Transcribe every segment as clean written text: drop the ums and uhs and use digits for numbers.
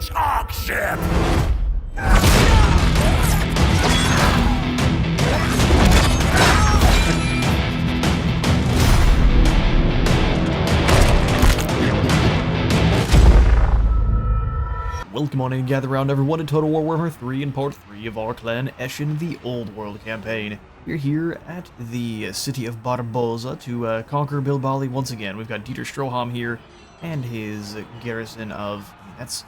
Reach Arc Ship! Welcome on in and gather around everyone in Total War Warhammer 3 in part 3 of our Clan Eshin, the Old World campaign. We're here at the city of Barboza to conquer Bilbali once again. We've got Dieter Stroheim here and his garrison of... That's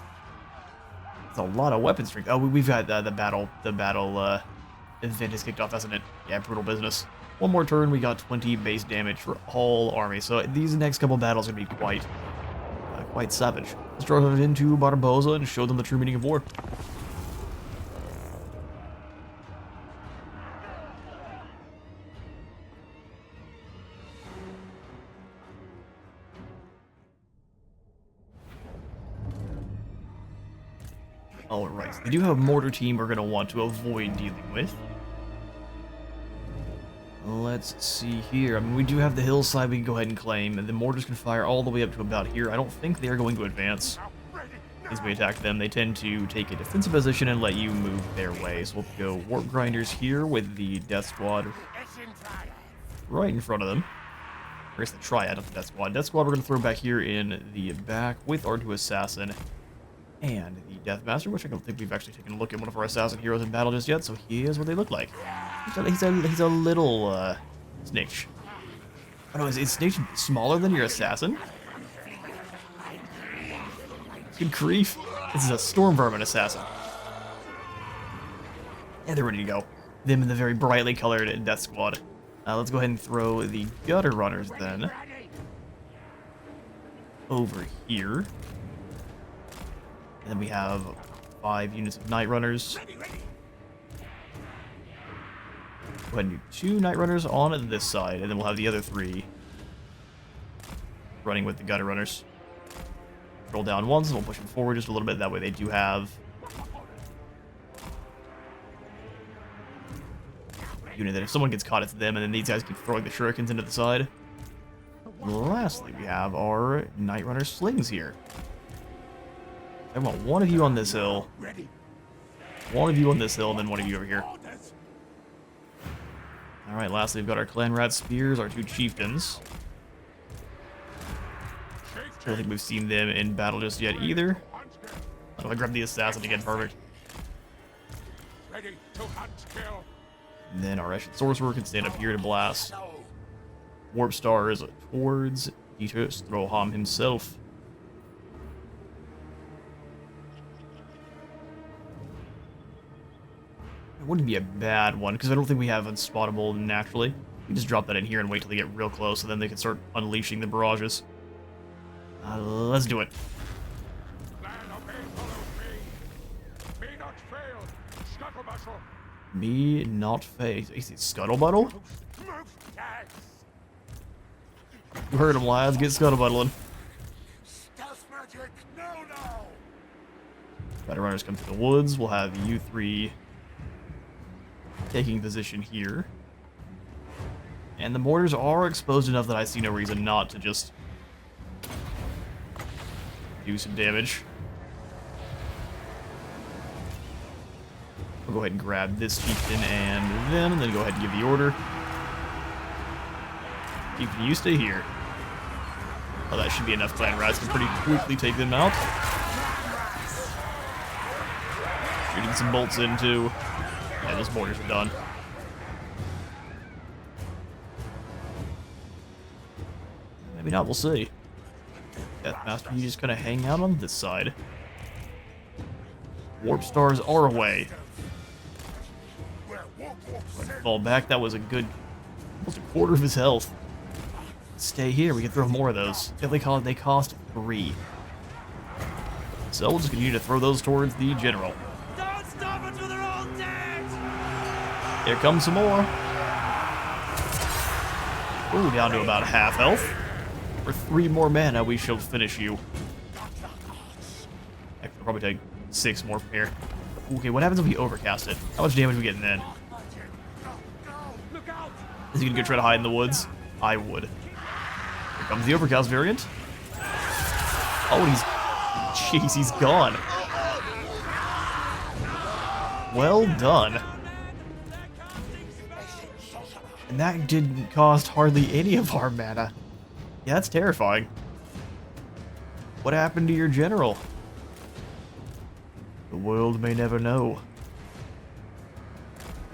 a lot of weapon strength. Oh, we've got the battle event has kicked off, hasn't it? Yeah, brutal business. One more turn, we got 20 base damage for all armies. So these next couple battles are going to be quite savage. Let's drive into Barboza and show them the true meaning of war. Alright, so they do have a mortar team we're going to want to avoid dealing with. Let's see here. I mean, we do have the hillside we can go ahead and claim, and the mortars can fire all the way up to about here. I don't think they are going to advance as we attack them. They tend to take a defensive position and let you move their way. So we'll go Warp Grinders here with the Death Squad right in front of them. I guess the Triad, not the Death Squad. Death Squad we're going to throw back here in the back with our 2 Assassin and the Death Master, which I don't think we've actually taken a look at one of our Assassin heroes in battle just yet, so here's what they look like. He's a little, snitch. Oh no, is snitch smaller than your Assassin? Good grief. This is a Storm Vermin Assassin. And they're ready to go. Them in the very brightly colored Death Squad. Let's go ahead and throw the Gutter Runners then over here. And then we have 5 units of Night Runners. Go ahead and do 2 Night Runners on this side, and then we'll have the other 3 running with the Gutter Runners. Roll down once, and we'll push them forward just a little bit. That way they do have a unit that if someone gets caught, it's them, and then these guys keep throwing the shurikens into the side. Lastly, we have our Night Runner slings here. I want one of you on this hill, one of you on this hill, and then one of you over here. Alright, lastly, we've got our Clan Rat Spears, our 2 Chieftains. I don't think we've seen them in battle just yet either. Oh, I grabbed the Assassin again, perfect. And then our Eshin Sorcerer can stand up here to blast Warp Stars towards Dieter Stroheim himself. It wouldn't be a bad one, because I don't think we have Unspottable naturally. We just drop that in here and wait till they get real close, and then they can start unleashing the barrages. Let's do it. Be not fail. Is it Scuttlebuttle? You heard him, lads. Get Scuttlebuttling. Battle Runners come through the woods. We'll have you 3 taking position here. And the mortars are exposed enough that I see no reason not to just do some damage. We'll go ahead and grab this chieftain and them, and then go ahead and give the order. Chieftain, you stay here. Oh, that should be enough Clan Rats to pretty quickly take them out. Shooting some bolts in too. Yeah, those mortars are done. Maybe not, we'll see. Deathmaster, you just kind of hang out on this side. Warp Stars are away. Fall back, that was a good, almost a quarter of his health. Stay here, we can throw more of those. They cost 3. So we'll just continue to throw those towards the general. Don't stop until they're all dead! Here comes some more. Ooh, down to about half health. For 3 more mana, we shall finish you. Heck, we'll probably take 6 more from here. Okay, what happens if we overcast it? How much damage are we getting then? Is he gonna go try to hide in the woods? I would. Here comes the overcast variant. Oh, and jeez, he's gone. Well done. And that didn't cost hardly any of our mana. Yeah, that's terrifying. What happened to your general? The world may never know.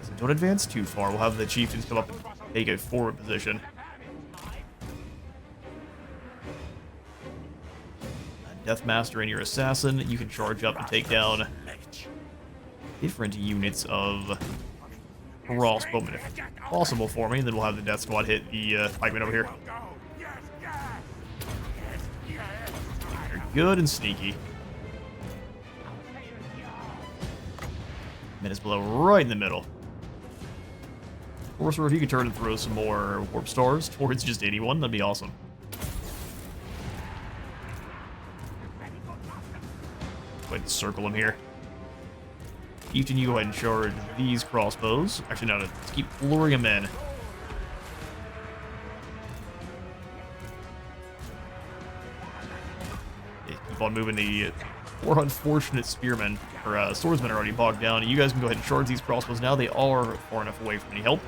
So don't advance too far. We'll have the chieftains come up and take a forward position. Deathmaster and your assassin, you can charge up and take down different units of crossbowmen if possible for me. Then we'll have the death squad hit the pikemen over here. They're good and sneaky. Menace below right in the middle. Sorcerer, if you could turn and throw some more warp stars towards just anyone, that'd be awesome. Go ahead and circle them here. Chieftain, you go ahead and charge these crossbows. Actually, no, let's keep luring them in. Yeah, keep on moving. The four unfortunate spearmen, or swordsmen, are already bogged down. You guys can go ahead and charge these crossbows now. They are far enough away from any help.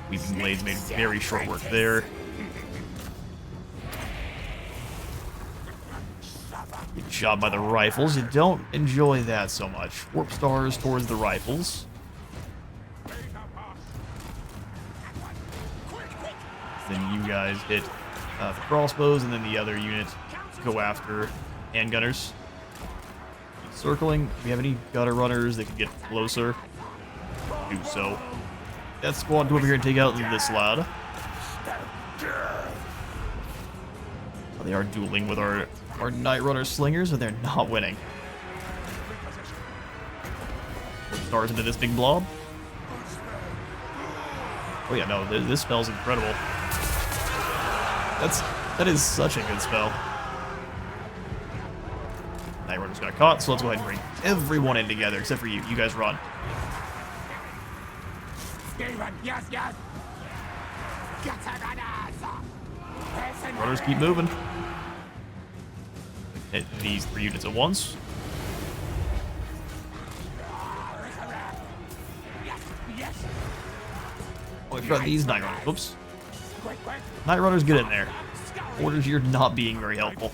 Weeping Blades made very short work there. Good job by the rifles. You don't enjoy that so much. Warp stars towards the rifles. Then you guys hit the crossbows, and then the other unit go after handgunners. Keep circling. If we have any gutter runners that can get closer, do so. Death squad, go over here and take out this lad. Oh, they are dueling with our Night Runner slingers, but they're not winning. Stars into this big blob. Oh yeah, no, this spell's incredible. That is such a good spell. Night Runner's got caught, so let's go ahead and bring everyone in together, except for you. You guys run. Yes, yes. Runners keep moving. Hit these 3 units at once. Oh, we've got these Night Runners. Whoops. Night Runners, get in there. Orders, you're not being very helpful.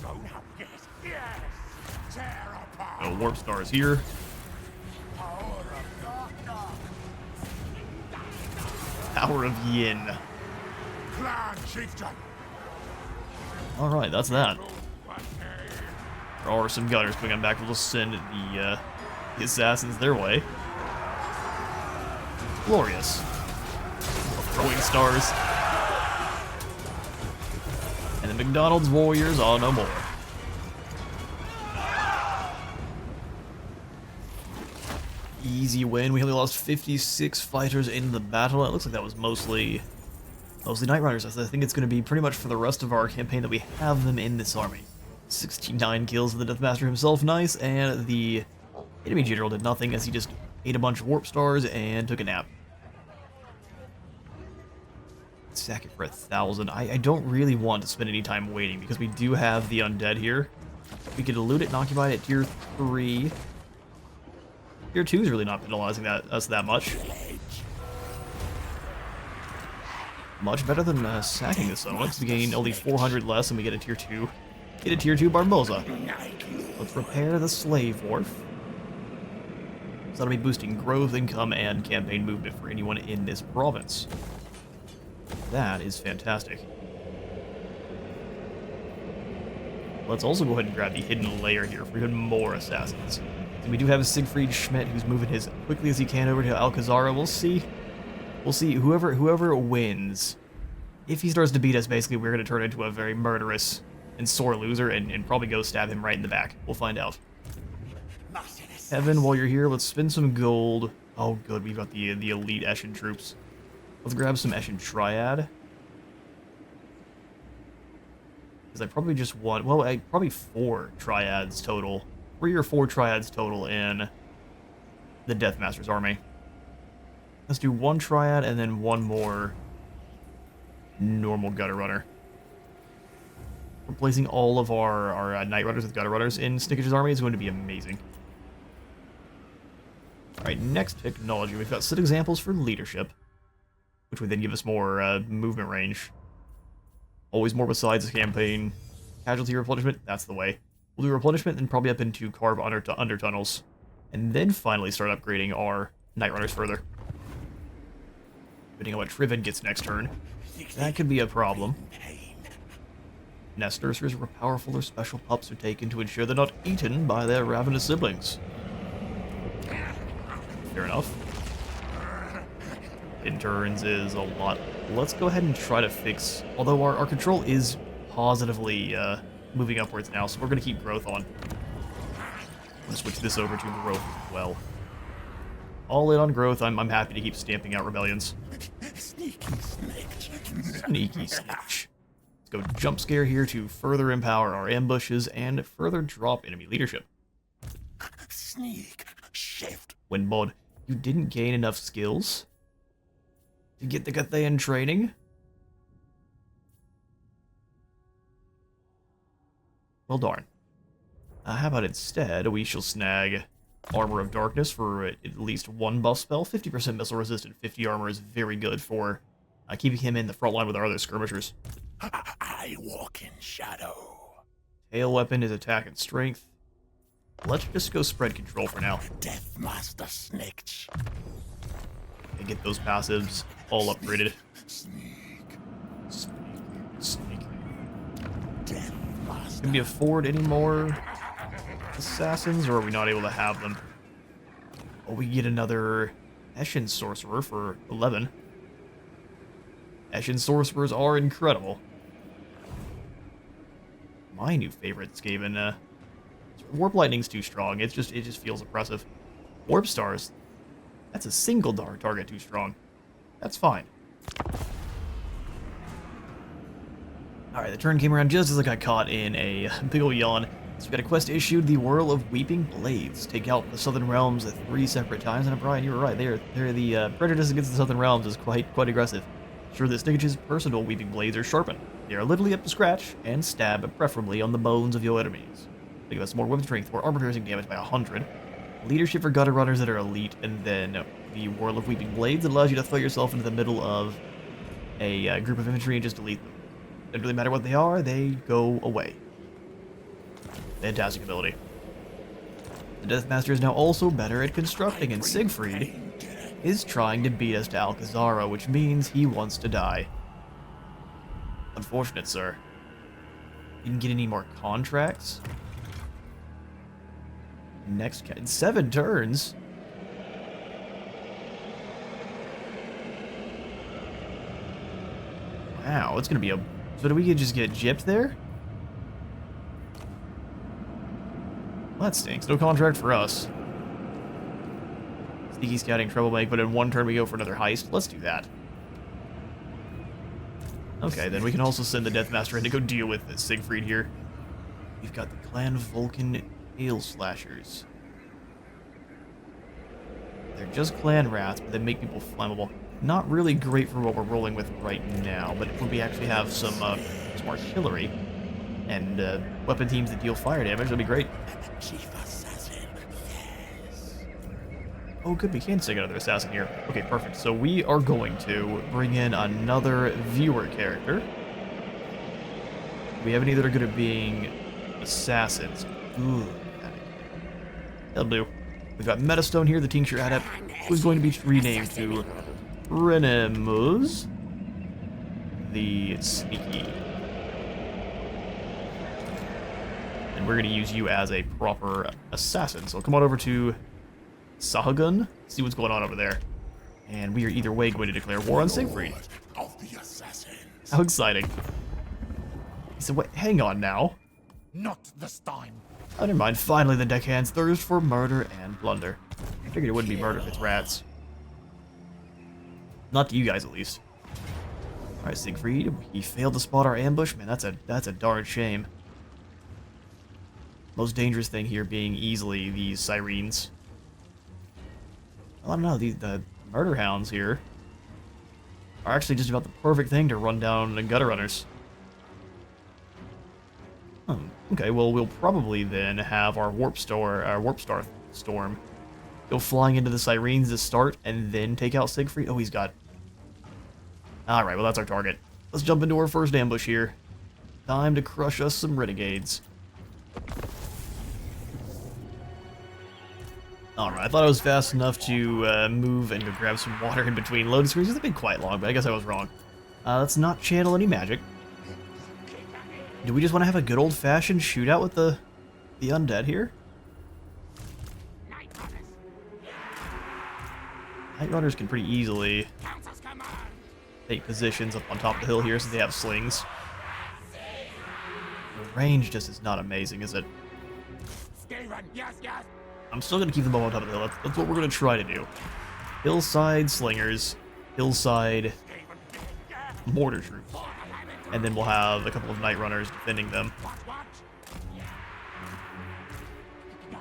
No warp stars here. Power of Yin. Alright, that's that. There are some gunners coming on back. We'll just send the assassins their way. Glorious. Throwing stars. And the McDonald's Warriors are no more. Easy win. We only lost 56 fighters in the battle. It looks like that was mostly Night Riders. I think it's going to be pretty much for the rest of our campaign that we have them in this army. 69 kills of the Deathmaster himself, nice, and the enemy general did nothing as he just ate a bunch of warp stars and took a nap. Sack it for 1,000. I don't really want to spend any time waiting because we do have the undead here. We could loot it and occupy it at tier 3. Tier 2 is really not penalizing us that much. Much better than sacking this though. Let's gain only 400 less and we get a tier 2. Get a tier 2 Barboza. Let's repair the slave wharf. So that'll be boosting growth, income, and campaign movement for anyone in this province. That is fantastic. Let's also go ahead and grab the hidden layer here for even more assassins. And we do have Siegfried Schmidt who's moving as quickly as he can over to Alcazar. We'll see. We'll see. Whoever wins, if he starts to beat us, basically we're going to turn into a very murderous and sore loser and probably go stab him right in the back. We'll find out. Evan, while you're here, let's spend some gold. Oh, good. We've got the elite Eshin troops. Let's grab some Eshin Triad. Because I probably just want... Well, probably 4 Triads total. 3 or 4 Triads total in the Deathmaster's army. Let's do 1 Triad and then 1 more normal Gutter Runner. Replacing all of our Night Runners with Gutter Runners in Snickage's army is going to be amazing. Alright, next technology. We've got set examples for leadership, which would then give us more movement range. Always more besides the campaign. Casualty replenishment, that's the way. We'll do replenishment and probably up into carve under tunnels. And then finally start upgrading our Night Runners further. Depending on what Triven gets next turn. That could be a problem. Nest nurseries where powerful or special pups are taken to ensure they're not eaten by their ravenous siblings. Fair enough. Interns is a lot. Let's go ahead and try to fix... Although our control is positively moving upwards now, so we're going to keep growth on. I'm going to switch this over to growth as well. All in on growth, I'm happy to keep stamping out rebellions. Sneaky snitch. Sneaky snitch. Let's go jump scare here to further empower our ambushes and further drop enemy leadership. Sneak shift. When Mod, you didn't gain enough skills to get the Cathayan training? Well, darn. How about instead, we shall snag Armor of Darkness for at least one buff spell. 50% missile resistant, 50 armor is very good for keeping him in the front line with our other skirmishers. I walk in shadow. Tail weapon is attack and strength. Let's just go spread control for now. Death Master Snitch. And get those passives all upgraded. Sneak. Sneak. Death Master. Can we afford any more assassins, or are we not able to have them? Oh, we get another Eshin sorcerer for 11. Eshin sorcerers are incredible. My new favorite Skaven. Warp Lightning's too strong. It just feels oppressive. Warp Stars. That's a single target too strong. That's fine. Alright, the turn came around just as I got caught in a big ol' yawn. So we got a quest issued, the Whirl of Weeping Blades. Take out the Southern Realms at 3 separate times. And Brian, you were right. They're the prejudice against the Southern Realms is quite aggressive. Sure, this Snitch's personal Weeping Blades are sharpened. They are literally up to scratch and stab preferably on the bones of your enemies. They give us more weapon strength, more armor piercing damage by 100. Leadership for gutter runners that are elite, and then the Whirl of Weeping Blades that allows you to throw yourself into the middle of a group of infantry and just delete them. Doesn't really matter what they are, they go away. Fantastic ability. The Deathmaster is now also better at constructing, and Siegfried is trying to beat us to Alcazara, which means he wants to die. Unfortunate, sir. Didn't get any more contracts? Next, 7 turns? Wow, it's gonna be a... So do we just get gypped there? Well, that stinks. No contract for us. Sneaky scouting, troublemaker, but in one turn we go for another heist. Let's do that. Okay, then we can also send the Deathmaster in to go deal with this Siegfried here. We've got the Clan Vulcan Hail Slashers. They're just clan rats, but they make people flammable. Not really great for what we're rolling with right now, but when we actually have some artillery and weapon teams that deal fire damage, that'll be great. Chief Assassin. Yes. Oh, good, we can stick another assassin here. Okay, perfect. So we are going to bring in another viewer character. We have any that are good at being assassins. Ooh, that'll do. We've got Metastone here, the Tincture Adept, who's going to be renamed to Renemus the Sneaky. And we're going to use you as a proper assassin. So come on over to Sahagun, see what's going on over there. And we are either way going to declare war on Siegfried. Of the assassins. How exciting. He said, wait, hang on now. Not this time. Oh, never mind. Finally, the deckhands thirst for murder and plunder. I figured it wouldn't be murder if it's rats. Not to you guys, at least. Alright, Siegfried. He failed to spot our ambush. Man, that's a darn shame. Most dangerous thing here being easily these sirens. Well, I don't know. The murder hounds here are actually just about the perfect thing to run down the gutter runners. Okay, well, we'll probably then have our Warp Star Storm go flying into the Sirens to start, and then take out Siegfried. Oh, he's got... Alright, well that's our target. Let's jump into our first ambush here. Time to crush us some renegades. Alright, I thought I was fast enough to move and go grab some water in between loading screens. It's been quite long, but I guess I was wrong. Let's not channel any magic. Do we just want to have a good old-fashioned shootout with the undead here? Night Runners can pretty easily take positions up on top of the hill here since they have slings. The range just is not amazing, is it? I'm still going to keep them up on top of the hill. That's what we're going to try to do. Hillside slingers, hillside mortar troops. And then we'll have a couple of Night Runners defending them.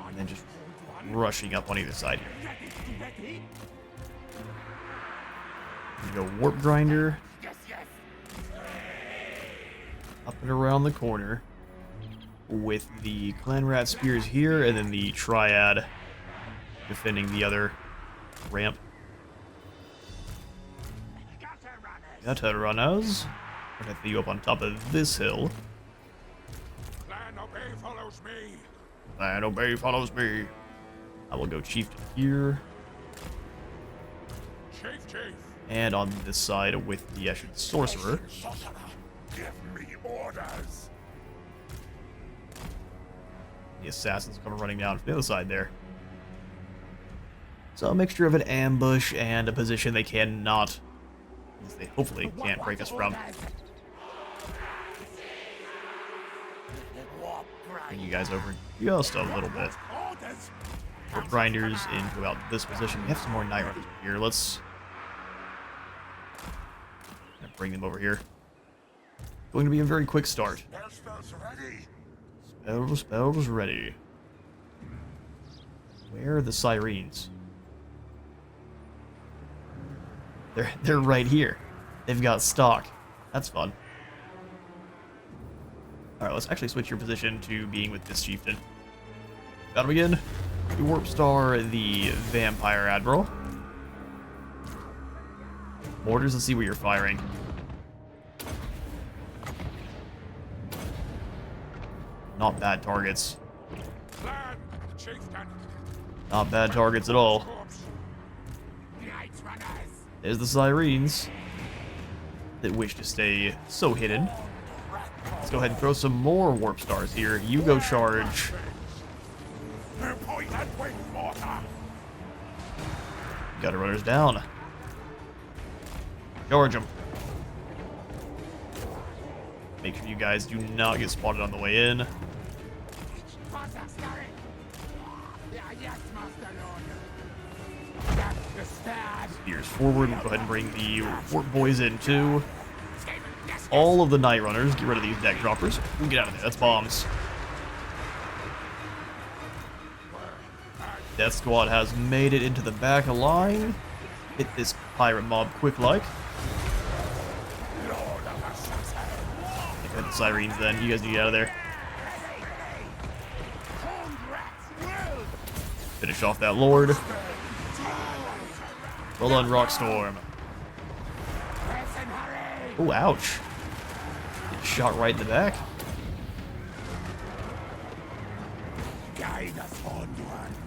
And then just rushing up on either side here. We go Warp Grinder. Up and around the corner. With the Clan Rat Spears here, and then the Triad defending the other ramp. Gutter Runners. I'm gonna throw you up on top of this hill. Clan Obey follows me. Clan Obey follows me. I will go Chieftain here. Chief. And on this side with the Eshin Sorcerer. Give me orders. The assassins come running down from the other side there. So a mixture of an ambush and a position they cannot, they hopefully can't break us from. Bring you guys over just a little bit. Put grinders into about this position. We have some more Night Runners here. Let's bring them over here. Going to be a very quick start. Spells ready. Where are the Sirens? They're right here. They've got stock. That's fun. Alright, let's actually switch your position to being with this chieftain. Got him again. The Warp Star, the Vampire Admiral. Mortars, let's see where you're firing. Not bad targets. Not bad targets at all. There's the Sirens that wish to stay so hidden. Let's go ahead and throw some more Warp Stars here. You go charge. Gutter Runners down. Charge them. Make sure you guys do not get spotted on the way in. Spears forward. We'll go ahead and bring the Warp Boys in too. All of the Night Runners. Get rid of these deck droppers. We can get out of there. That's bombs. Death Squad has made it into the back line. Hit this pirate mob quick like. The Sirens then. You guys need to get out of there. Finish off that Lord. Well done, Rockstorm. Oh, ouch. Get shot right in the back.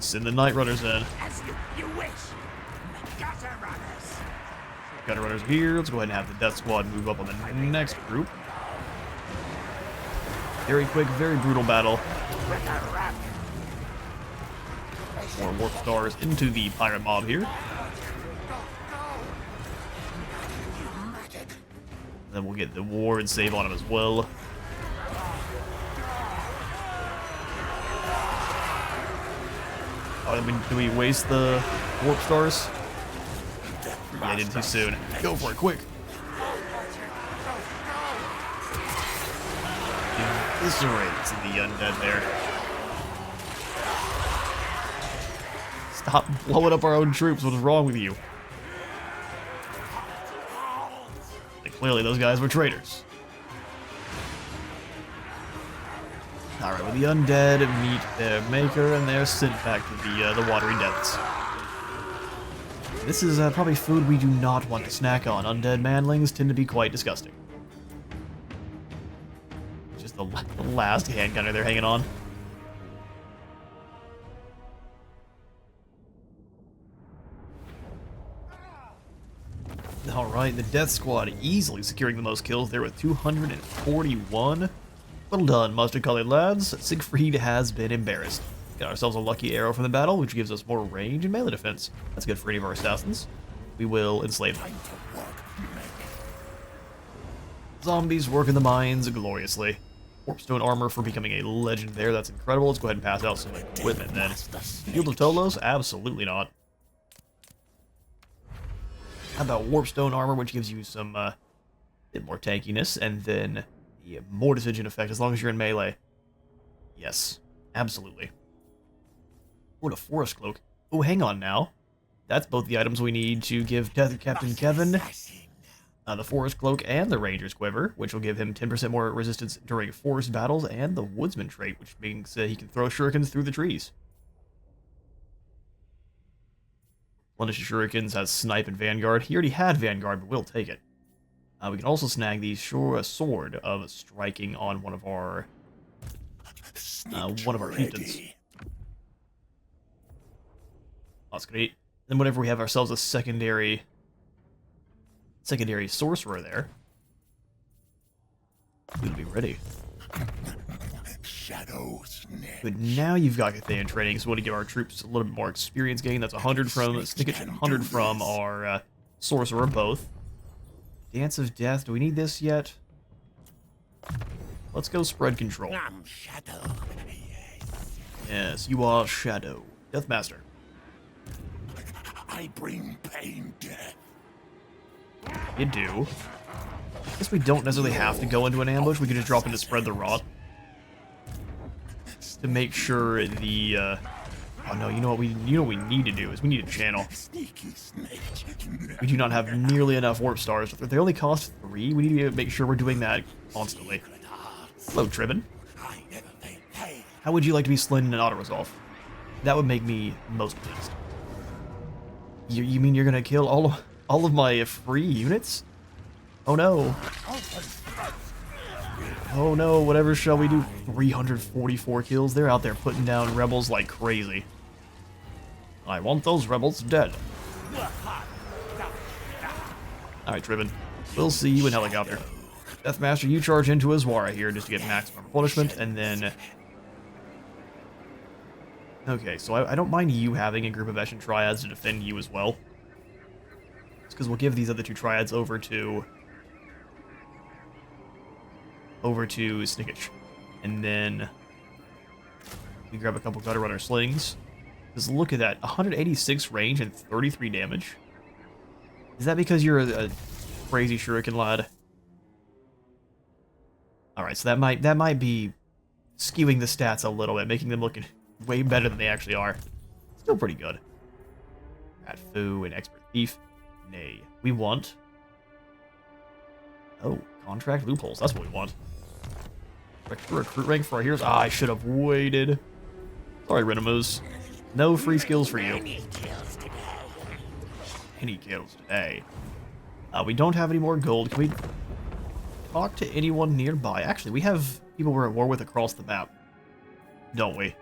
Send the Night Runners in. Gutter Runners here. Let's go ahead and have the Death Squad move up on the next group. Very quick, very brutal battle. More Warp Stars into the pirate mob here. Then we'll get the ward save on him as well. Oh, I mean, do we waste the Warp Stars? Yeah, I did too soon. Go for it, quick. Eviscerates the undead there. Stop blowing up our own troops. What is wrong with you? Like, clearly those guys were traitors. Alright, well, the undead meet their maker and they're sent back to the watery depths. This is probably food we do not want to snack on. Undead manlings tend to be quite disgusting. Just the last hand gunner they're hanging on. Alright, the Death Squad easily securing the most kills there with 241. Well done, mustard-colored lads. Siegfried has been embarrassed. Got ourselves a lucky arrow from the battle, which gives us more range and melee defense. That's good for any of our assassins. We will enslave them. Zombies work in the mines gloriously. Warpstone armor for becoming a legend there. That's incredible. Let's go ahead and pass out some equipment then. Field of Tolos? Absolutely not. How about Warpstone armor, which gives you some bit more tankiness, and then the Mortisage in effect as long as you're in melee. Yes, absolutely. What a Forest Cloak. Oh, hang on now. That's both the items we need to give Death Captain Kevin. The Forest Cloak and the Ranger's Quiver, which will give him 10% more resistance during forest battles, and the Woodsman trait, which means he can throw shurikens through the trees. Plenish Shurikens has Snipe and Vanguard. He already had Vanguard, but we'll take it. We can also snag the Sword of Striking on one of our chieftains. That's great. Then whenever we have ourselves a secondary sorcerer there, we'll be ready. But now you've got Cathayan training, so we want to give our troops a little bit more experience gain. That's 100 from Snicketch and 100 from our sorcerer, both. Dance of Death, do we need this yet? Let's go spread control. I'm Shadow. Yes, you are Shadow. Deathmaster. I bring pain, death. You do. I guess we don't necessarily have to go into an ambush. We can just drop in to spread the rot. To make sure the, oh no, you know what we need to do is we need a channel. We do not have nearly enough warp stars. They only cost 3. We need to make sure we're doing that constantly. Hello, Tribben. How would you like to be slain in an auto-resolve? That would make me most pleased. You mean you're gonna kill all of my free units? Oh no. Oh no, whatever shall we do? 344 kills. They're out there putting down rebels like crazy. I want those rebels dead. Alright, Tribben. We'll see you in helicopter. Deathmaster, you charge into Azwara here just to get maximum punishment, and then... Okay, so I don't mind you having a group of Eshin triads to defend you as well. It's because we'll give these other 2 triads over to Snicketch. And then we grab a couple Gutter Runner slings. Because look at that, 186 range and 33 damage. Is that because you're a crazy shuriken lad? Alright, so that might be skewing the stats a little bit, making them look way better than they actually are. Still pretty good. Rat Foo and Expert Thief. Nay. We want... Oh, contract loopholes. That's what we want. Recruit rank for our heroes. Ah, I should have waited. Sorry, Renimus. No free skills for you. Any kills today. We don't have any more gold. Can we talk to anyone nearby? Actually, we have people we're at war with across the map. Don't we?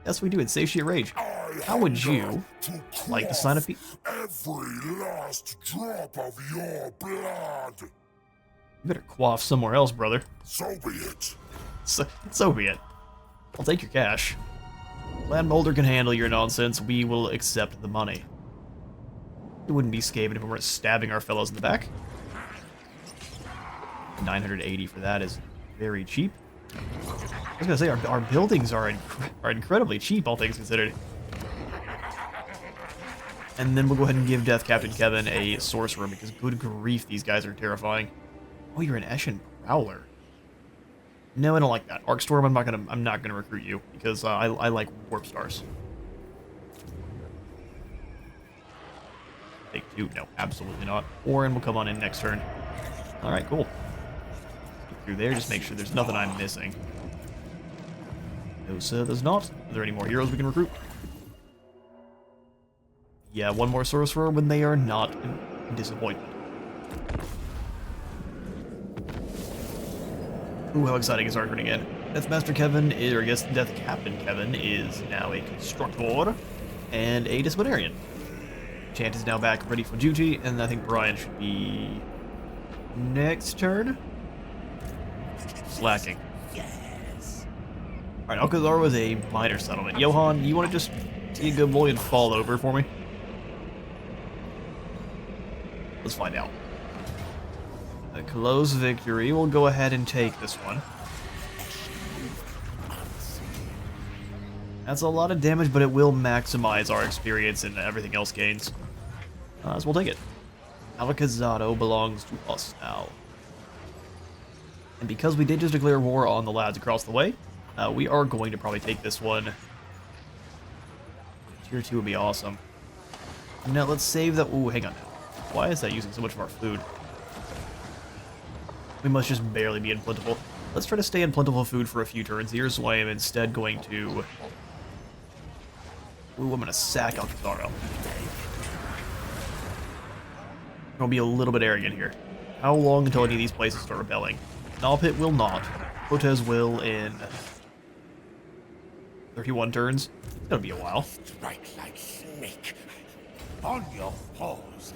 Yes, we do. It's Satiate Rage. How would you like to sign a peace? Every last drop of your blood. You better quaff somewhere else, brother. So be it. So be it. I'll take your cash. Land Molder can handle your nonsense. We will accept the money. It wouldn't be Skaven if we weren't stabbing our fellows in the back. 980 for that is very cheap. I was gonna say, our buildings are incredibly cheap, all things considered. And then we'll go ahead and give Death Captain Kevin a sorcerer, because good grief, these guys are terrifying. Oh, you're an Eshin Prowler. No, I don't like that. Arcstorm, I'm not gonna recruit you, because I like warp stars. Take 2, no, absolutely not. Orin will come on in next turn. Alright, cool. Get through there, just make sure there's nothing I'm missing. No, sir, there's not. Are there any more heroes we can recruit? Yeah, one more sorcerer when they are not in disappointment. Ooh, how exciting is our turn again. Deathmaster Kevin, or I guess Death Captain Kevin, is now a Constructor and a Disciplinarian. Chant is now back ready for duty, and I think Brian should be next turn. Slacking. Yes. Alright, Alcazar was a minor settlement. Johan, you want to just be a good boy and fall over for me? Let's find out. A close victory. We'll go ahead and take this one. That's a lot of damage, but it will maximize our experience and everything else gains. So we'll take it. Alakazado belongs to us now. And because we did just declare war on the lads across the way, we are going to probably take this one. Tier 2 would be awesome. Now let's save that. Ooh, hang on now. Why is that using so much of our food? We must just barely be in plentiful. Let's try to stay in plentiful food for a few turns here, so I am instead going to... Ooh, I'm going to sack Alcazaro. I'm going to be a little bit arrogant here. How long until any of these places start rebelling? Nalpit will not. Cortez will in 31 turns. It's going to be a while. Strike like snake. On your paws.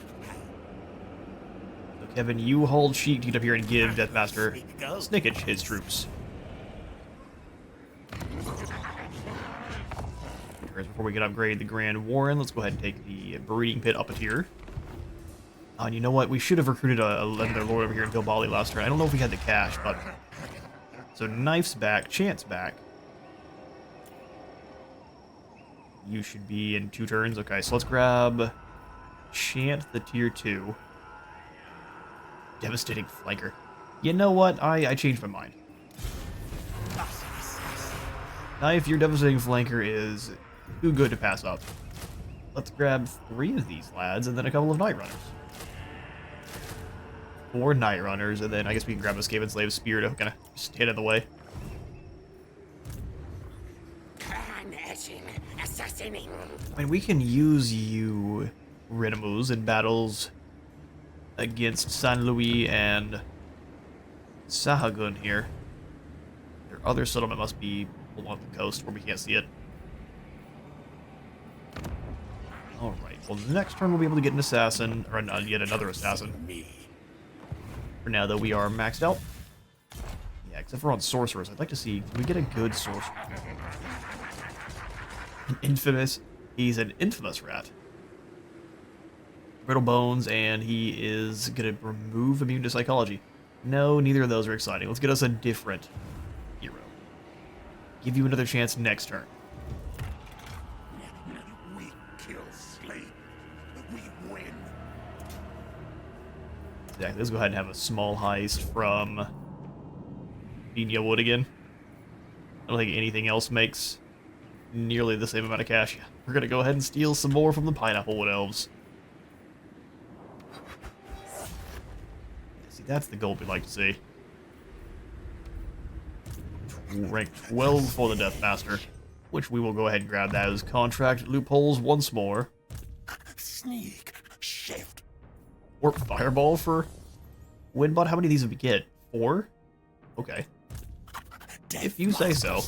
So Kevin, you hold Sheik to get up here and give Deathmaster Snickage his troops. Before we can upgrade the Grand Warren, let's go ahead and take the Breeding Pit up a tier. And you know what? We should have recruited another Lord over here in Bilbali last turn. I don't know if we had the cash, but... So Knife's back, Chant's back. You should be in 2 turns. Okay, so let's grab Chant, the tier 2. Devastating Flanker. You know what? I changed my mind. Knife, your Devastating Flanker is too good to pass up. Let's grab 3 of these lads and then a couple of Night Runners. 4 Night Runners, and then I guess we can grab a Skaven Slave Spear to kind of stand in the way. Clan Eshin, assassinating. I mean, we can use you, Renimus, in battles against San Luis and Sahagun here. Their other settlement must be along the coast where we can't see it. Alright, well, the next turn we'll be able to get an assassin, or yet another assassin. For now, though, we are maxed out. Yeah, except for on sorcerers. I'd like to see, can we get a good sorcerer? An infamous, he's an infamous rat. Brittle Bones, and he is going to remove immune to psychology. No, neither of those are exciting. Let's get us a different hero. Give you another chance next turn. We kill Slate. We win. Exactly. Let's go ahead and have a small heist from Pina Wood again. I don't think anything else makes nearly the same amount of cash. We're going to go ahead and steal some more from the Pineapple Wood Elves. See, that's the gold we'd like to see. Rank 12 for the Deathmaster, which we will go ahead and grab that as contract loopholes once more. Sneak. Shift. Or Fireball for Windbot. How many of these did we get? 4? Okay. If you say so.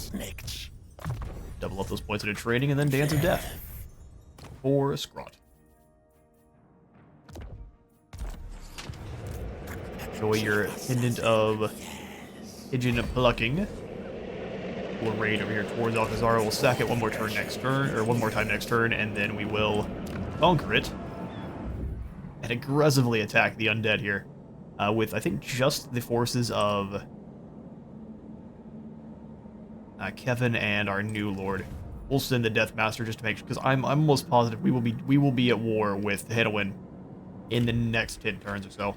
Double up those points into training and then Dance of Death. For Scrot. Enjoy your Pendant of Pigeon Plucking. We'll raid over here towards Alcazar. We'll sack it one more turn next turn, or one more time next turn, and then we will conquer it. And aggressively attack the undead here. With, I think, just the forces of Kevin and our new lord. We'll send the Deathmaster just to make sure, because I'm almost positive we will be at war with Hedwyn in the next 10 turns or so.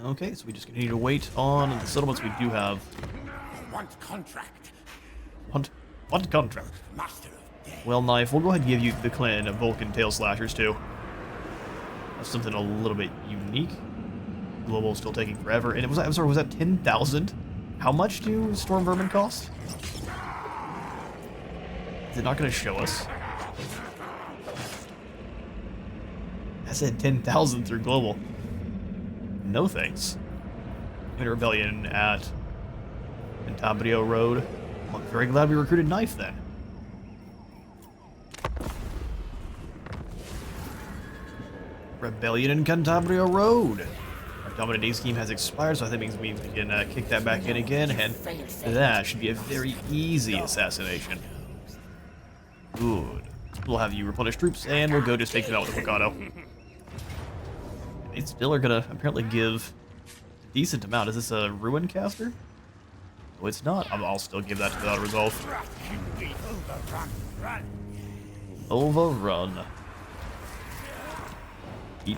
Okay, so we just continue to wait on the settlements we do have. Want contract. Want contract. Master of Death. Well, Knife, we'll go ahead and give you the clan of Vulcan Tail Slashers too. That's something a little bit unique. Global still taking forever, and it was, I'm sorry, was that 10,000? How much do Storm Vermin cost? Is it not going to show us? I said 10,000 through global. No thanks. In rebellion at Cantabrio Road. Well, I'm very glad we recruited Knife then. Rebellion in Cantabrio Road. Our dominant scheme has expired, so I think it means we can kick that back in again, and that should be a very easy assassination. Good. We'll have you replenish troops, and we'll go just take them out with a Mikado. They still are gonna apparently give a decent amount. Is this a Ruin Caster? No, it's not. I'll still give that to the Auto-Resolve. Overrun. Keep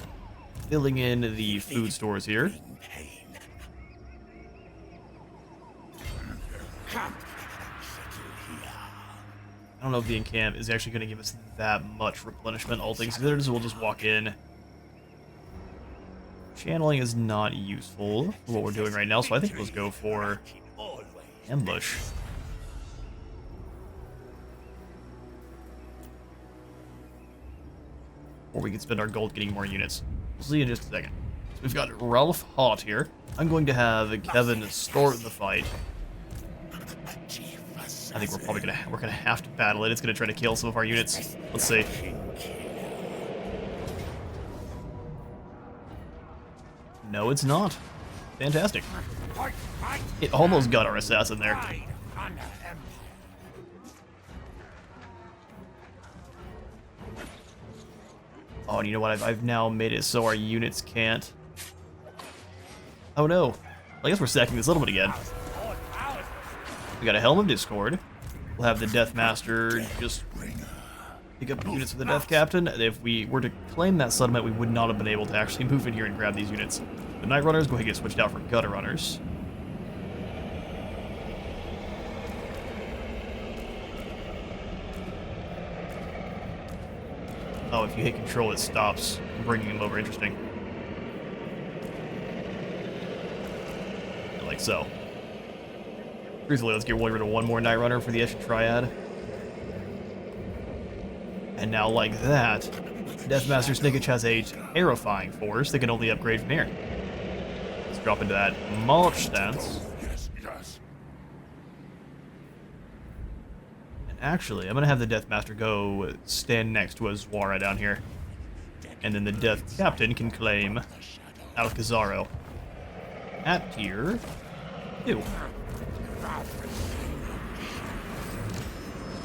filling in the food stores here. I don't know if the encamp is actually going to give us that much replenishment, all things considered, so we'll just walk in. Channeling is not useful for what we're doing right now, so I think let's go for ambush. Or we can spend our gold getting more units. We'll see in just a second. So we've got Ralph Hott here. I'm going to have Kevin start the fight. I think we're gonna have to battle it. It's gonna try to kill some of our units. Let's see. No, it's not. Fantastic. It almost got our assassin there. Oh, and you know what? I've now made it so our units can't. Oh no. I guess we're sacking the settlement again. We got a Helm of Discord. We'll have the Death Master just pick up units for the Death Captain. If we were to claim that settlement, we would not have been able to actually move in here and grab these units. The Night Runners go ahead and get switched out for Gutter Runners. Oh, if you hit control, it stops bringing them over. Interesting. Like so. Truthfully, let's get rid of one more Night Runner for the Eshin Triad. And now, like that, Deathmaster Snickage has a terrifying force that can only upgrade from here. Let's drop into that March stance. And actually, I'm going to have the Deathmaster go stand next to a Zwara down here. And then the Death Captain can claim Alcazaro at tier 2.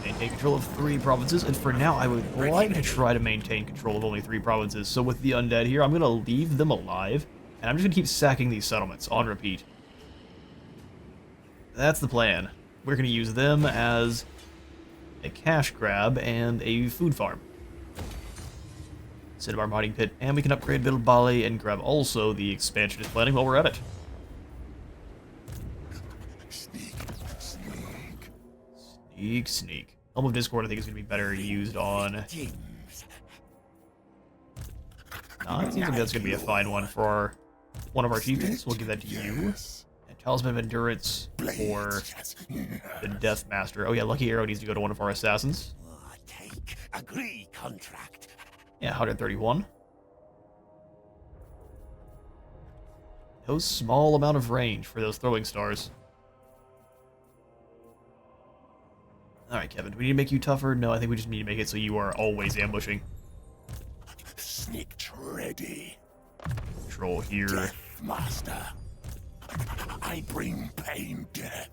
Maintain control of 3 provinces, and for now I would like to try to maintain control of only 3 provinces. So with the undead here, I'm going to leave them alive, and I'm just going to keep sacking these settlements on repeat. That's the plan. We're going to use them as a cash grab and a food farm. Instead of our mining pit, and we can upgrade Bilbali and grab also the expansionist planning while we're at it. Sneak. Helm of Discord, I think, is going to be better used on... No, it seems like that's going to be a fine one for one of our chieftains. We'll give that to you. And Talisman of Endurance for the Death Master. Oh yeah, Lucky Arrow needs to go to one of our assassins. Agree contract. Yeah, 131. No small amount of range for those throwing stars. Alright, Kevin, do we need to make you tougher? No, I think we just need to make it so you are always ambushing. Snicked ready. Control here. Death Master. I bring pain death.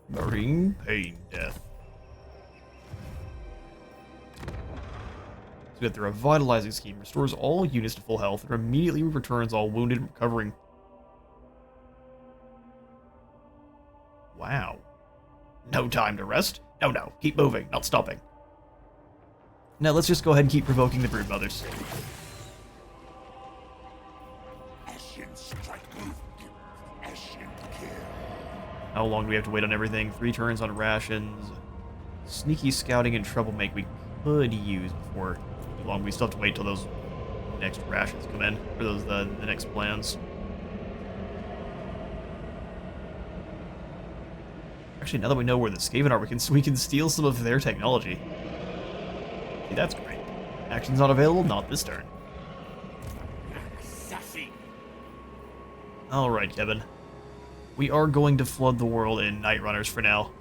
Bring pain death. So we got the Revitalizing Scheme. Restores all units to full health and immediately returns all wounded and recovering. Wow. No time to rest. No, keep moving, not stopping. Now let's just go ahead and keep provoking the Broodmothers. Eshin strike. Eshin kill. How long do we have to wait on everything? 3 turns on rations. Sneaky scouting and troublemaking we could use before too long. We still have to wait till those next rations come in, for those the next plans. Actually, now that we know where the Skaven are, we can steal some of their technology. See, that's great. Action's not available, not this turn. Assassin. Alright, Kevin. We are going to flood the world in Night Runners for now.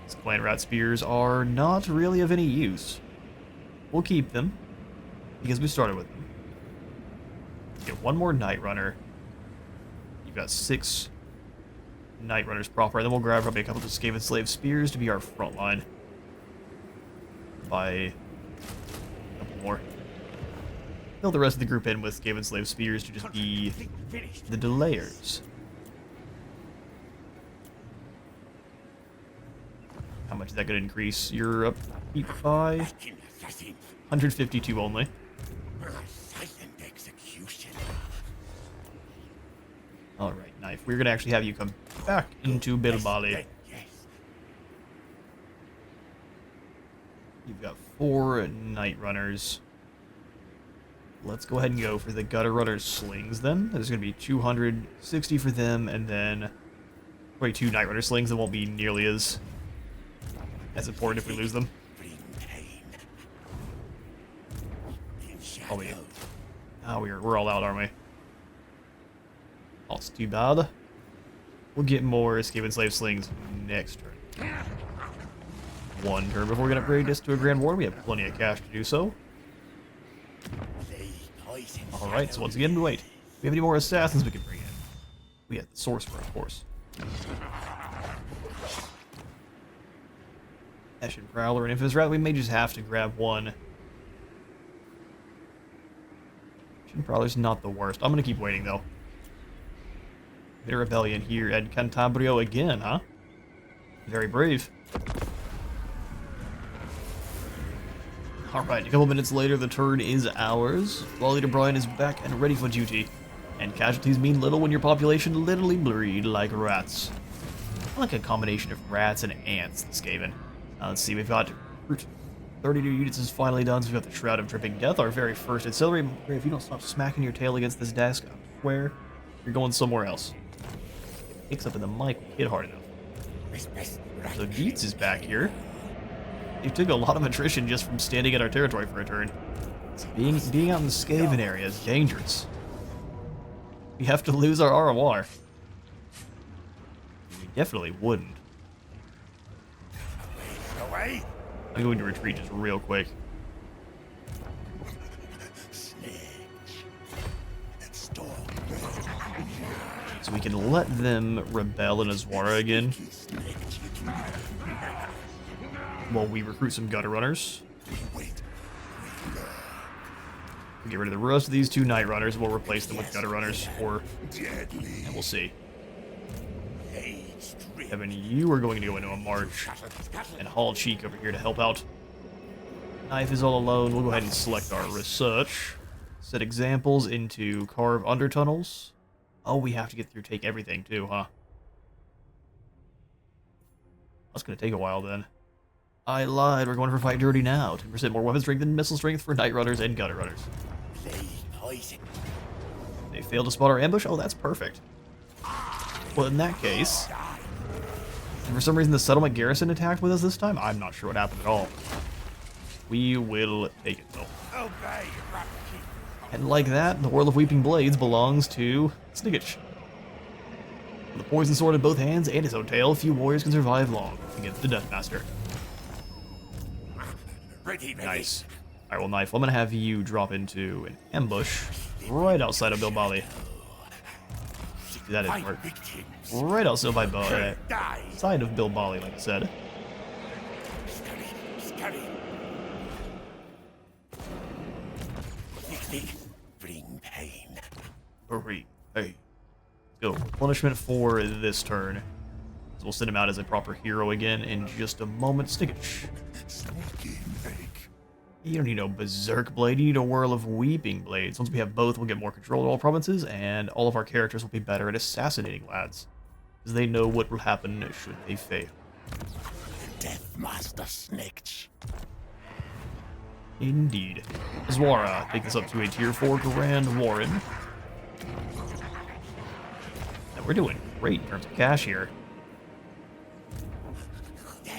These Clan Rat Spears are not really of any use. We'll keep them, because we started with them. Get one more Night Runner. You've got 6 Night Runners proper, and then we'll grab probably a couple of Skaven Slave Spears to be our front line. Buy a couple more. Fill the rest of the group in with Skaven Slave Spears to just be the delayers. How much is that going to increase? You're up by 152 only. Alright, Knife. We're going to actually have you come back into Bilbali. You've got 4 Night Runners. Let's go ahead and go for the Gutter Runner Slings then. There's going to be 260 for them, and then probably 2 Night Runner Slings that won't be nearly as important if we lose them. Oh, we're all out, aren't we? That's too bad. We'll get more Skaven Slave Slings next turn. One turn before we can upgrade this to a Grand War. We have plenty of cash to do so. Alright, so once again, wait. Do we have any more assassins we can bring in? We have the Sorcerer, of course. Eshin Prowler and Infamous Rat. We may just have to grab one. Eshin Prowler's not the worst. I'm gonna keep waiting, though. Bit of rebellion here at Cantabrio again, huh? Very brave. Alright, a couple minutes later, the turn is ours. Law Leader Brian is back and ready for duty. And casualties mean little when your population literally breed like rats. I like a combination of rats and ants, the Skaven. Let's see, we've got 32 units is finally done, so we've got the Shroud of Dripping Death, our very first auxiliary. If you don't stop smacking your tail against this desk, I swear, you're going somewhere else. Picks up in the mic, hit hard enough. So Dietz is back here. He took a lot of attrition just from standing in our territory for a turn. Being out in the Skaven area is dangerous. We have to lose our ROR. We definitely wouldn't. I'm going to retreat just real quick. So we can let them rebel in Azwara again. While we recruit some Gutter Runners. Get rid of the rest of these 2 Night Runners, we'll replace them with Gutter Runners, and we'll see. Kevin, you are going to go into a march, and haul Cheek over here to help out. Knife is all alone. We'll go ahead and select our research. Set examples into carve undertunnels. Oh, we have to get through take everything too, huh? That's going to take a while then. I lied, we're going for Fight Dirty now. 10% more weapon strength and missile strength for Night Runners and Gutter Runners. They failed to spot our ambush? Oh, that's perfect. Well, in that case... And for some reason the settlement garrison attacked with us this time? I'm not sure what happened at all. We will take it, though. And like that, the World of Weeping Blades belongs to Snigich. With a poison sword in both hands and his own tail, few warriors can survive long against the Deathmaster. Nice. Alright, well, Knife, I'm gonna have you drop into an ambush right outside of Bilbali. That is work. Right outside side of Bilbali, like I said. Bring pain. Hurry. Hey. Go. Punishment for this turn. So we'll send him out as a proper hero again in just a moment. Snigich. You don't need no Berserk Blade, you need a Whirl of Weeping Blades. Once we have both, we'll get more control of all provinces, and all of our characters will be better at assassinating lads. Because they know what will happen should they fail. Deathmaster Snitch. Indeed. Azwara, take this up to a tier 4 Grand Warren. That we're doing great in terms of cash here.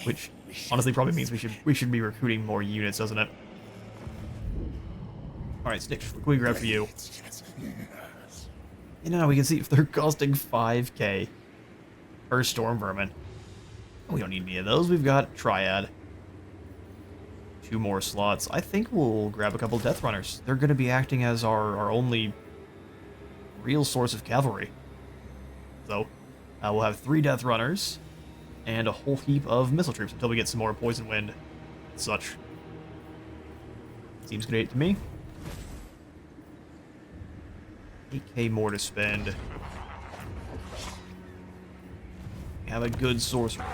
Which honestly probably means we should be recruiting more units, doesn't it? Alright, Stitch, what can we grab for you? You know, we can see if they're costing 5k per Storm Vermin. We don't need any of those. We've got Triad. 2 more slots. I think we'll grab a couple Death Runners. They're going to be acting as our only real source of cavalry. So, we'll have 3 Death Runners and a whole heap of missile troops until we get some more Poison Wind and such. Seems great to me. 8k more to spend. We have a good sorcerer.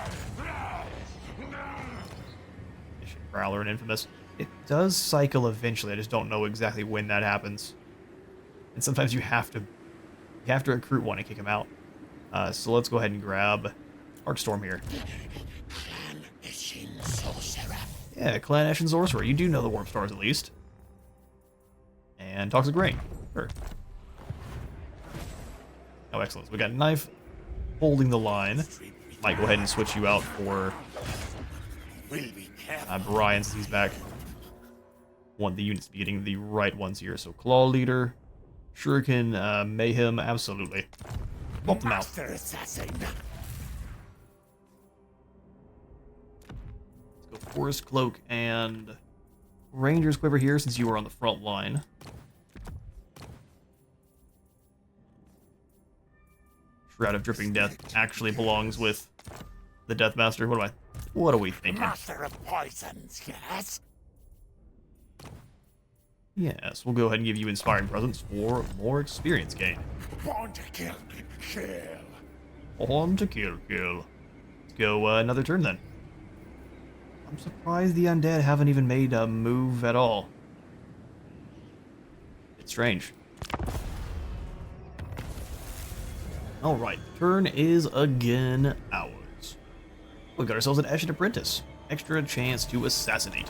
Prowler and Infamous. It does cycle eventually, I just don't know exactly when that happens. And sometimes you have to recruit one and kick him out. So let's go ahead and grab Arcstorm here. Clan Eshin sorcerer. Yeah, Clan Eshin Sorcerer. You do know the Warp Stars at least. And Toxic Rain. Sure. Oh, excellent. So we got Knife holding the line. Might go ahead and switch you out for Brian since he's back. Want the units to be getting the right ones here. So Claw Leader, Shuriken, Mayhem, absolutely. Bump them out. Let's go Forest Cloak and Ranger's Quiver here since you were on the front line. Shroud of Dripping Death actually belongs with the Deathmaster. What are we thinking? Master of poisons, yes? Yes, we'll go ahead and give you Inspiring Presence for more experience gain. Born to kill. On to kill. Let's go another turn then. I'm surprised the undead haven't even made a move at all. It's strange. Alright, turn is again ours. We got ourselves an Eshin Apprentice. Extra chance to assassinate.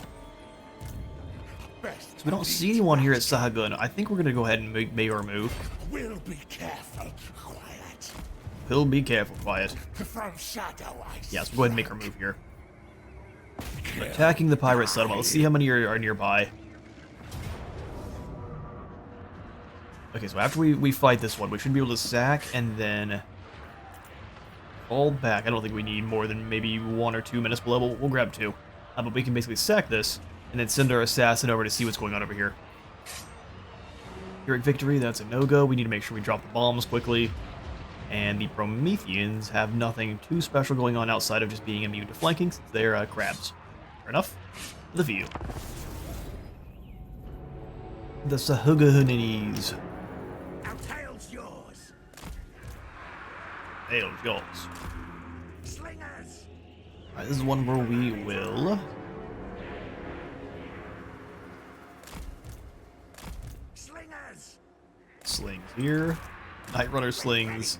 So we don't see anyone here at Sahagun. I think we're going to go ahead and make our move. We'll be careful, quiet. We'll be careful, quiet. From shadow ice. Yes, we'll go ahead and make our move here. Attacking the pirate settlement. Let's see how many are nearby. Okay, so after we fight this one, we should be able to sack and then fall back. I don't think we need more than maybe 1 or 2 minutes below, but we'll grab 2. But we can basically sack this and then send our assassin over to see what's going on over here. Pyrrhic Victory, that's a no-go. We need to make sure we drop the bombs quickly. And the Prometheans have nothing too special going on outside of just being immune to flanking, since they're crabs. Fair enough. The view. The Sahugahunanis. Our tail's yours. Tail's yours. Slingers. Alright, this is one where we will... Slingers. Slings here. Night Runner slings.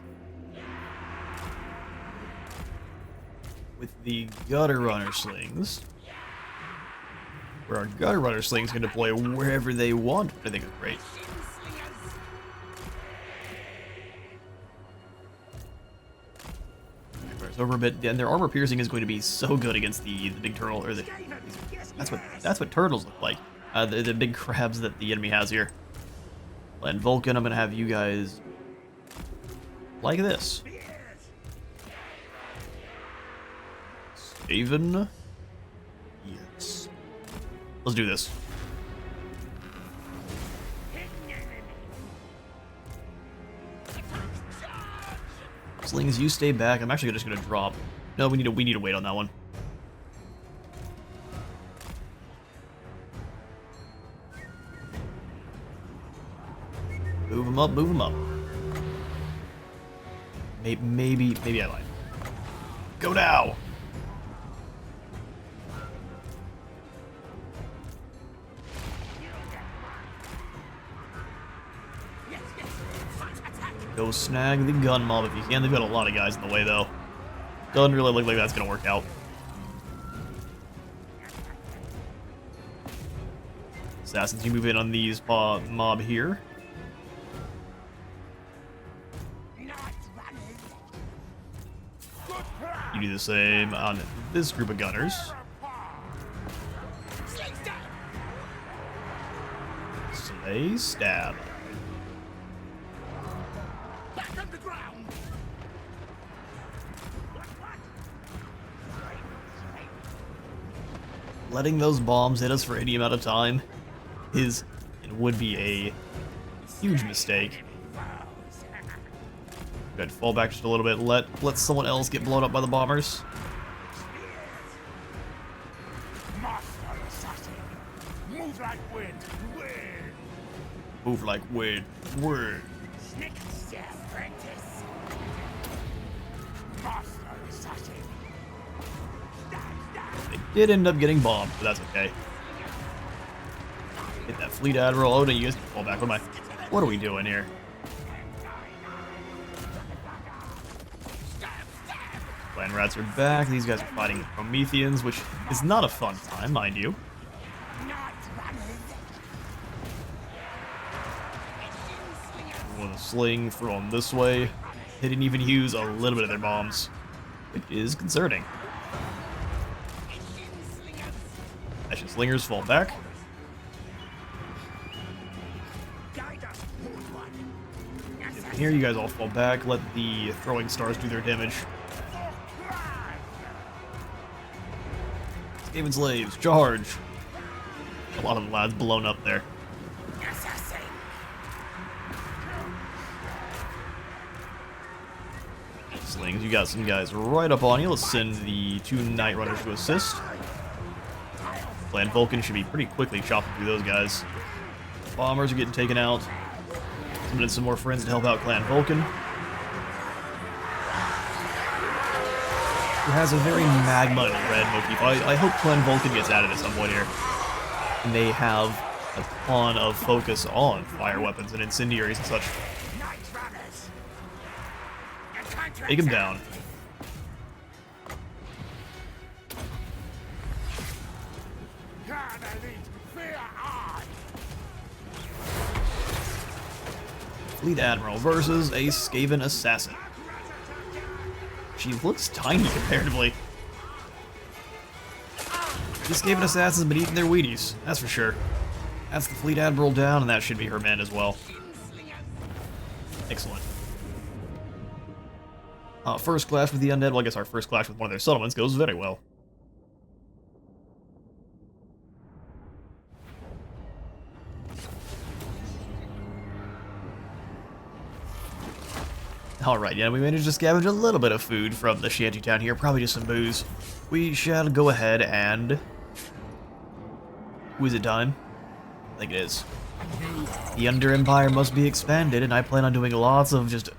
With the Gutter Runner slings. Where our Gutter Runner slings can deploy wherever they want, which I think is great. Over a bit, and their armor piercing is going to be so good against the big turtle, or that's what turtles look like. The big crabs that the enemy has here. And Vulcan, I'm gonna have you guys like this. Skaven, yes. Let's do this. Slings, you stay back. I'm actually just gonna drop. No, we need to wait on that one. Move him up, move him up. Maybe I lied. Go now. Go snag the gun mob if you can. They've got a lot of guys in the way, though. Doesn't really look like that's going to work out. Assassins, you move in on these mob here. You do the same on this group of gunners. Slay, stab. Letting those bombs hit us for any amount of time is and would be a huge mistake. Good, fall back just a little bit. Let someone else get blown up by the bombers. Move like wind. Move like wind. Wind. Apprentice. Master assassin. They did end up getting bombed, but that's okay. Hit that fleet admiral. Oh no, you guys can fall back. What are we doing here? Clan rats are back. These guys are fighting the Prometheans, which is not a fun time, mind you. With a sling, throw them this way. They didn't even use a little bit of their bombs, which is concerning. Eshin slingers fall back. Here, you guys all fall back. Let the throwing stars do their damage. Skaven slaves, charge! A lot of the lads blown up there. Slings, you got some guys right up on you. Let's send the 2 Night Runners to assist. Clan Vulcan should be pretty quickly chopping through those guys. Bombers are getting taken out. Summoning some more friends to help out Clan Vulcan. Who has a very magma and red motif. I hope Clan Vulcan gets added at some point here. And they have a ton of focus on fire weapons and incendiaries and such. Take him down. Fleet Admiral versus a Skaven Assassin. She looks tiny comparatively. These Skaven Assassins have been eating their Wheaties, that's for sure. That's the Fleet Admiral down, and that should be her men as well. Excellent. First clash with the Undead. Well, I guess our first clash with one of their settlements goes very well. Alright, yeah, we managed to scavenge a little bit of food from the shantytown here, probably just some booze. We shall go ahead and... Who is it time? I think it is. The Under Empire must be expanded, and I plan on doing lots of just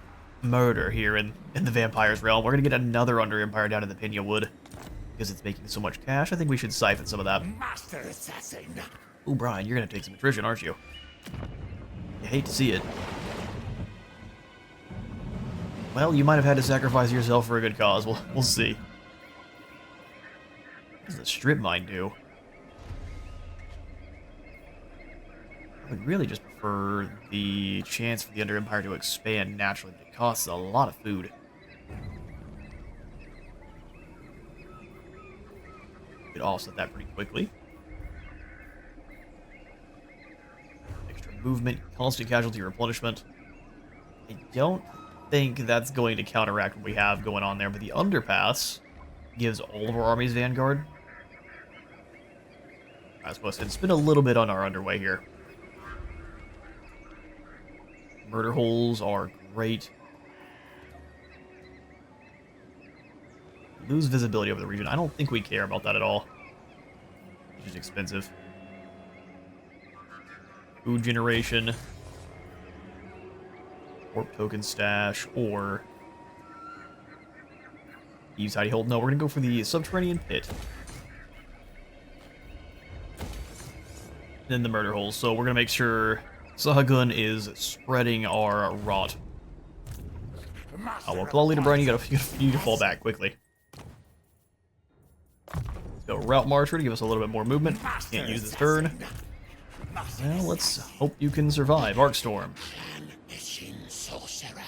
murder here in the Vampire's realm. We're gonna get another Under Empire down in the Pinya Wood. Because it's making so much cash, I think we should siphon some of that. Master assassin. Ooh, Brian, you're gonna take some attrition, aren't you? You hate to see it. Well, you might have had to sacrifice yourself for a good cause. We'll see. What does the strip mine do? I would really just prefer the chance for the Under Empire to expand naturally, but it costs a lot of food. We could offset that pretty quickly. Extra movement, constant casualty replenishment. I don't think that's going to counteract what we have going on there, but the underpass gives all of our armies vanguard. I suppose it's been a little bit on our underway here. Murder holes are great. Lose visibility over the region. I don't think we care about that at all. It's just expensive. Food generation. Warp token stash, or Eve's Hidey Hold. No, we're gonna go for the subterranean pit. Then the murder holes. So we're gonna make sure Sahagun is spreading our rot. Oh, well, Claw Leader Brian, you need to fall back quickly. Let's go route marcher to give us a little bit more movement. Can't use this turn. Well, let's hope you can survive. Arcstorm. Clan Eshin sorcerer.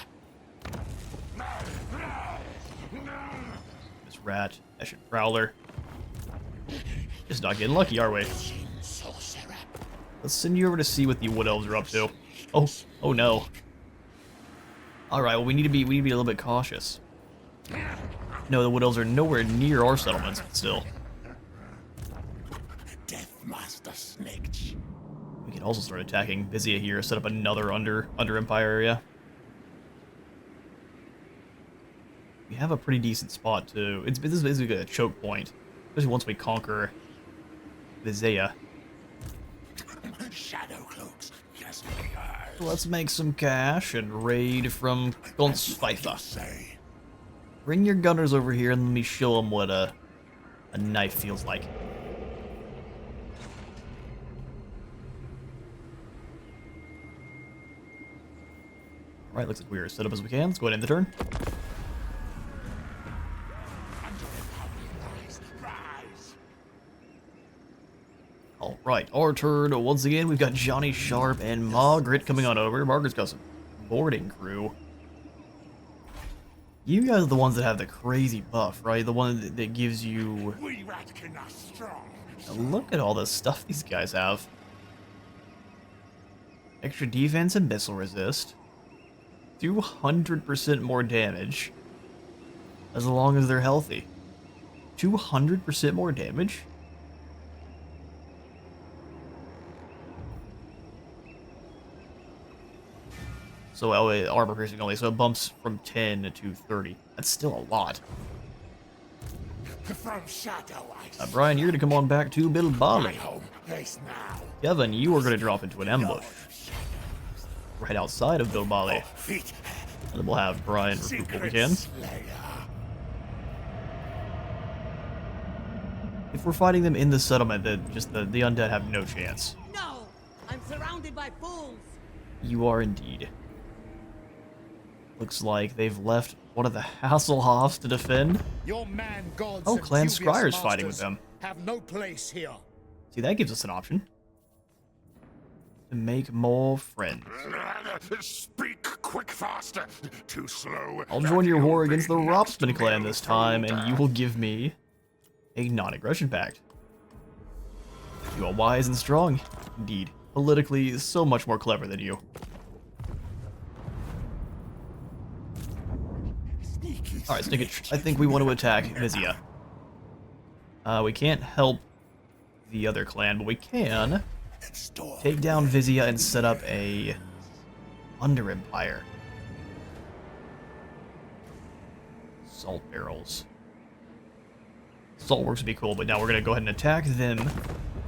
rat, Eshin prowler. Just not getting lucky, are we? Let's send you over to see what the wood elves are up to. Oh no. All right, well we need to be a little bit cautious. No, the wood elves are nowhere near our settlements still. Master Snake. We can also start attacking Vizia here, set up another under Empire area. We have a pretty decent spot too. This is basically a choke point, especially once we conquer Vizia. Shadow cloaks. Yes, Let's make some cash and raid from Gonspfeifer. Bring your gunners over here and let me show them what a knife feels like. Alright, looks like we're set up as we can. Let's go ahead and end the turn. Alright, our turn. Once again, we've got Johnny Sharp and Margaret coming on over. Margaret's got some boarding crew. You guys are the ones that have the crazy buff, right? The one that gives you... Look at all the stuff these guys have. Extra defense and missile resist. 200% more damage. As long as they're healthy. 200% more damage? So armor piercing only, so it bumps from 10 to 30. That's still a lot. Brian, you're gonna come on back to Bilbali. Kevin, you are gonna drop into an ambush right outside of Bilbali. And then we'll have Brian recruit what we can. If we're fighting them in the settlement, then just the undead have no chance. No! I'm surrounded by fools! You are indeed. Looks like they've left one of the Hasselhoffs to defend. Your man gods Oh, and Clan dubious Scryer's fighting with masters them. Have no place here. See, that gives us an option. To make more friends. Speak quick, faster. Too slow. I'll join your war against the Ropsman clan this time, and you will give me a non-aggression pact. You are wise and strong. Indeed. Politically, so much more clever than you. Alright, Snickage, I think we want to attack Vizia. We can't help the other clan, but we can take down Vizia and set up a Under Empire. Salt barrels. Salt works would be cool, but now we're going to go ahead and attack them,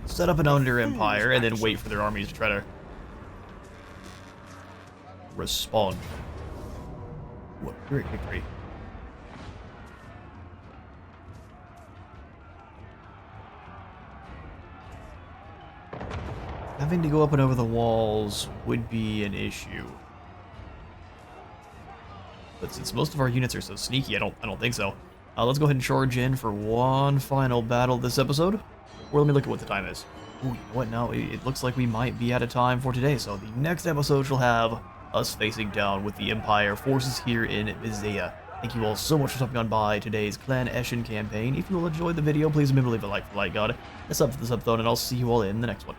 set up an Under Empire, and then wait for their armies to try to respond. What great victory. Having to go up and over the walls would be an issue. But since most of our units are so sneaky, I don't think so. Let's go ahead and charge in for one final battle this episode. Or let me look at what the time is. Ooh, you know what? No, it looks like we might be out of time for today. So the next episode shall have us facing down with the Empire forces here in Vizia. Thank you all so much for stopping on by today's Clan Eshin campaign. If you all enjoyed the video, please remember to leave a like for like God. That's up for this episode, and I'll see you all in the next one.